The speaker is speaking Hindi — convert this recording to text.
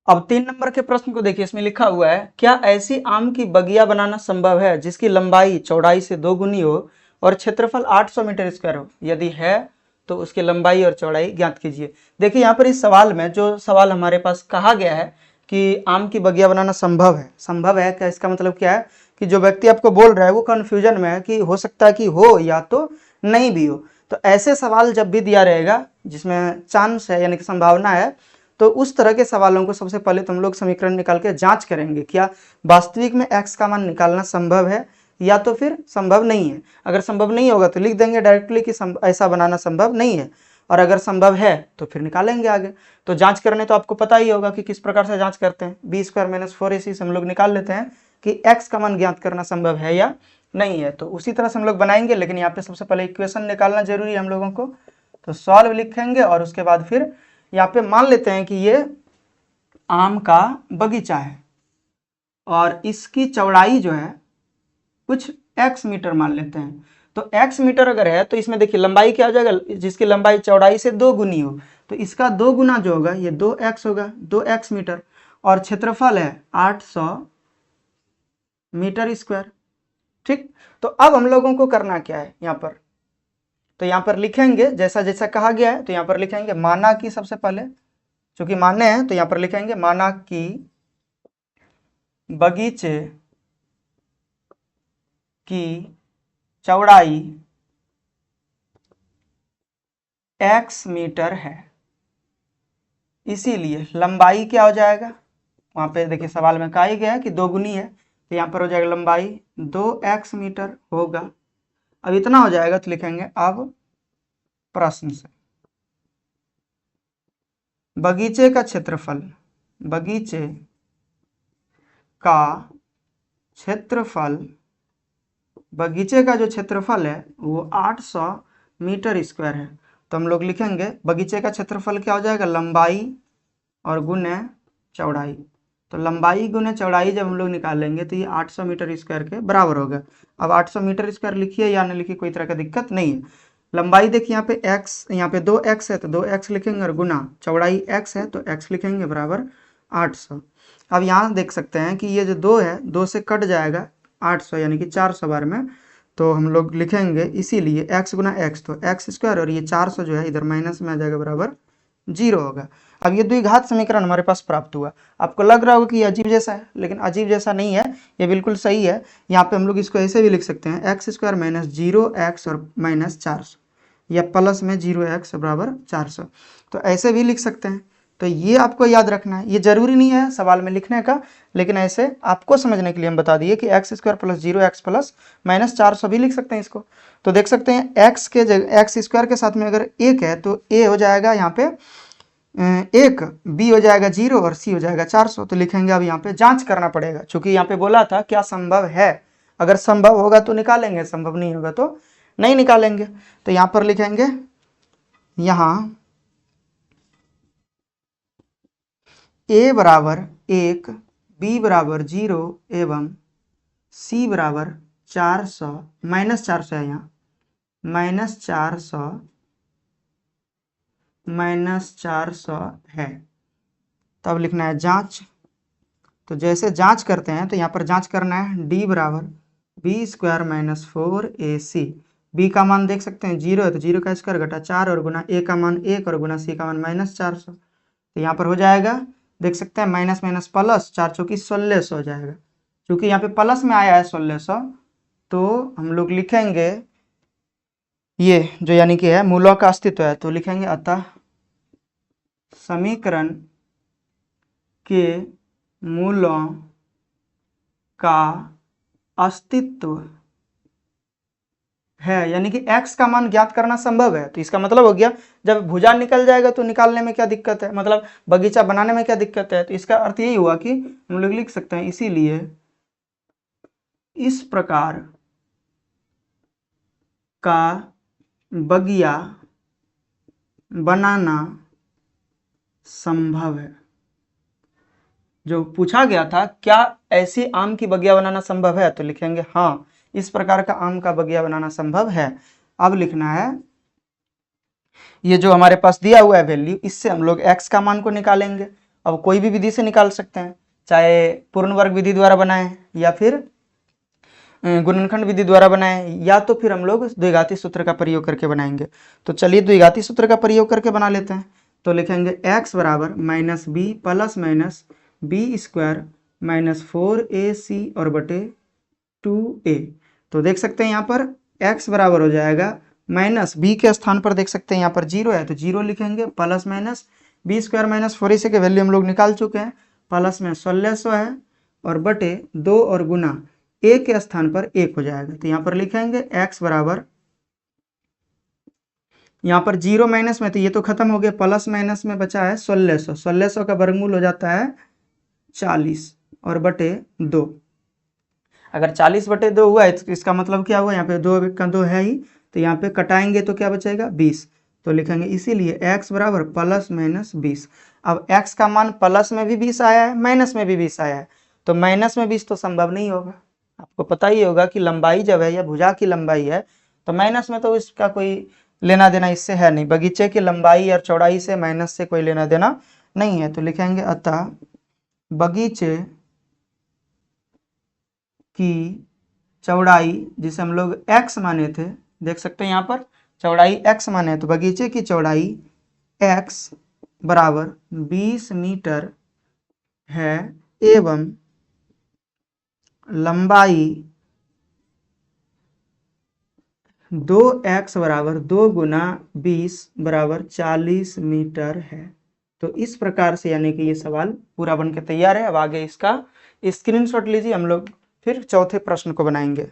अब 3 नंबर के प्रश्न को देखिए, इसमें लिखा हुआ है क्या ऐसी आम की बगिया बनाना संभव है जिसकी लंबाई चौड़ाई से 2 गुनी हो और क्षेत्रफल 800 मीटर स्क्वायर हो। यदि है तो उसकी लंबाई और चौड़ाई ज्ञात कीजिए। देखिए यहाँ पर इस सवाल में जो सवाल हमारे पास कहा गया है कि आम की बगिया बनाना संभव है क्या, इसका मतलब क्या है कि जो व्यक्ति आपको बोल रहा है वो कंफ्यूजन में है कि हो सकता है कि हो या तो नहीं भी हो। तो ऐसे सवाल जब भी दिया रहेगा जिसमें चांस है यानी कि संभावना है, तो उस तरह के सवालों को सबसे पहले तुम लोग समीकरण निकाल के जांच करेंगे क्या वास्तविक में x का मान निकालना संभव है या तो फिर संभव नहीं है। अगर संभव नहीं होगा तो लिख देंगे डायरेक्टली कि ऐसा बनाना संभव नहीं है, और अगर संभव है तो फिर निकालेंगे आगे। तो जांच करने तो आपको पता ही होगा कि किस प्रकार से जांच करते हैं। बी स्क्वायर माइनस 4ac से हम लोग निकाल लेते हैं कि x का मान ज्ञात करना संभव है या नहीं है। तो उसी तरह से हम लोग बनाएंगे, लेकिन यहाँ पे सबसे पहले इक्वेशन निकालना जरूरी है हम लोगों को। तो सॉल्व लिखेंगे और उसके बाद फिर यहाँ पे मान लेते हैं कि ये आम का बगीचा है और इसकी चौड़ाई जो है कुछ x मीटर मान लेते हैं। तो x मीटर अगर है तो इसमें देखिए लंबाई क्या हो जाएगा, जिसकी लंबाई चौड़ाई से 2 गुनी हो, तो इसका 2 गुना जो होगा ये 2x होगा, 2x मीटर। और क्षेत्रफल है 800 मीटर स्क्वायर। ठीक, तो अब हम लोगों को करना क्या है यहाँ पर, तो यहाँ पर लिखेंगे जैसा जैसा कहा गया है। तो यहाँ पर लिखेंगे माना कि, सबसे पहले चूंकि माने हैं तो यहाँ पर लिखेंगे माना कि बगीचे की चौड़ाई x मीटर है, इसीलिए लंबाई क्या हो जाएगा, वहां पे देखिए सवाल में कहा ही गया है कि 2 गुनी है, तो यहाँ पर हो जाएगा लंबाई 2x मीटर होगा। अब इतना हो जाएगा तो लिखेंगे अब प्रश्न से बगीचे का क्षेत्रफल, बगीचे का क्षेत्रफल, बगीचे का जो क्षेत्रफल है वो 800 मीटर स्क्वायर है। तो हम लोग लिखेंगे बगीचे का क्षेत्रफल क्या हो जाएगा, लंबाई और गुने चौड़ाई। तो लंबाई गुने चौड़ाई जब हम लोग निकालेंगे तो ये 800 मीटर स्क्वायर के बराबर होगा। अब 800 मीटर स्क्वायर लिखिए या न लिखिए कोई तरह का दिक्कत नहीं है। लंबाई देखिए यहाँ पे x, यहाँ पे 2x है तो 2x लिखेंगे और गुना चौड़ाई x है तो x लिखेंगे बराबर 800। अब यहाँ देख सकते हैं कि ये जो 2 है 2 से कट जाएगा 800 यानी कि 400 बार में, तो हम लोग लिखेंगे इसीलिए x गुना x, तो x स्क्वायर और ये 400 जो है इधर माइनस में आ जाएगा बराबर 0 होगा। अब ये द्विघात समीकरण हमारे पास प्राप्त हुआ। आपको लग रहा होगा कि ये अजीब जैसा है, लेकिन अजीब जैसा नहीं है, ये बिल्कुल सही है। यहाँ पे हम लोग इसको ऐसे भी लिख सकते हैं एक्स स्क्वायर माइनस 0x और माइनस 400 या प्लस में 0x बराबर 400, तो ऐसे भी लिख सकते हैं। तो ये आपको याद रखना है, ये जरूरी नहीं है सवाल में लिखने का, लेकिन ऐसे आपको समझने के लिए हम बता दिए कि x square plus 0x plus minus 400 भी लिख सकते हैं इसको। तो देख सकते हैं x के जगह एक्स स्क्वायर के साथ में अगर 1 है तो a हो जाएगा यहाँ पे 1, b हो जाएगा 0 और c हो जाएगा 400। तो लिखेंगे अब यहाँ पे जांच करना पड़ेगा, क्योंकि यहाँ पे बोला था क्या संभव है, अगर संभव होगा तो निकालेंगे, संभव नहीं होगा तो नहीं निकालेंगे। तो यहाँ पर लिखेंगे यहाँ a बराबर 1, b बराबर 0 एवं c बराबर 400, माइनस 400 है यहाँ, माइनस 400 है। तब लिखना है जांच। तो जैसे जांच करते हैं तो यहाँ पर जांच करना है d बराबर B square minus 4ac। b का मान देख सकते हैं 0 है तो 0 का स्क्वायर घटा 4 और गुना a का मान 1 और गुना c का मान माइनस 400। तो यहाँ पर हो जाएगा देख सकते हैं माइनस माइनस प्लस 4 चौकी 1600 हो जाएगा। क्योंकि यहाँ पे प्लस में आया है 1600 तो हम लोग लिखेंगे ये जो यानी कि है मूलों का अस्तित्व है, तो लिखेंगे अतः समीकरण के मूलों का अस्तित्व है, यानी कि x का मान ज्ञात करना संभव है। तो इसका मतलब हो गया जब भुजा निकल जाएगा तो निकालने में क्या दिक्कत है, मतलब बगीचा बनाने में क्या दिक्कत है। तो इसका अर्थ यही हुआ कि हम लोग लिख सकते हैं इसीलिए इस प्रकार का बगिया बनाना संभव है। जो पूछा गया था क्या ऐसी आम की बगिया बनाना संभव है, तो लिखेंगे हाँ इस प्रकार का आम का बगिया बनाना संभव है। अब लिखना है ये जो हमारे पास दिया हुआ है वैल्यू, इससे हम लोग x का मान को निकालेंगे अब कोई भी विधि से निकाल सकते हैं, चाहे पूर्ण वर्ग विधि द्वारा बनाएं या फिर गुणनखंड विधि द्वारा बनाएं, या तो फिर हम लोग द्विघाती सूत्र का प्रयोग करके बनाएंगे। तो चलिए द्विघाती सूत्र का प्रयोग करके बना लेते हैं। तो लिखेंगे x बराबर minus B plus minus B square minus 4ac और बटे 2a। तो देख सकते हैं यहाँ पर x बराबर हो जाएगा माइनस बी के स्थान पर देख सकते हैं यहाँ पर 0 है तो 0 लिखेंगे, plus minus B square minus 4ac के वैल्यू हम लोग निकाल चुके हैं, प्लस में 1600 है और बटे 2 और गुना a के स्थान पर 1 हो जाएगा। तो यहाँ पर लिखेंगे x बराबर, यहाँ पर 0 माइनस में तो ये तो खत्म हो गया, प्लस माइनस में बचा है 1600, 1600 का वर्गमूल हो जाता है 40 और बटे 2। अगर 40 बटे 2 हुआ है तो इसका मतलब क्या हुआ, यहाँ पे 2 का 2 है ही, तो यहाँ पे कटाएंगे तो क्या बचेगा 20। तो लिखेंगे इसीलिए x बराबर प्लस माइनस 20। अब x का मान प्लस में भी 20 आया है, माइनस में भी 20 आया है, तो माइनस में 20 तो संभव नहीं होगा। आपको पता ही होगा कि लंबाई जब है या भुजा की लंबाई है तो माइनस में तो इसका कोई लेना देना इससे है नहीं, बगीचे की लंबाई और चौड़ाई से माइनस से कोई लेना देना नहीं है। तो लिखेंगे अतः बगीचे की चौड़ाई, जिसे हम लोग x माने थे, देख सकते हैं यहाँ पर चौड़ाई x माने, तो बगीचे की चौड़ाई x बराबर 20 मीटर है एवं लंबाई 2x बराबर 2 गुना 20 बराबर 40 मीटर है। तो इस प्रकार से यानी कि ये सवाल पूरा बन के तैयार है। अब आगे इसका स्क्रीनशॉट लीजिए, हम लोग फिर चौथे प्रश्न को बनाएंगे।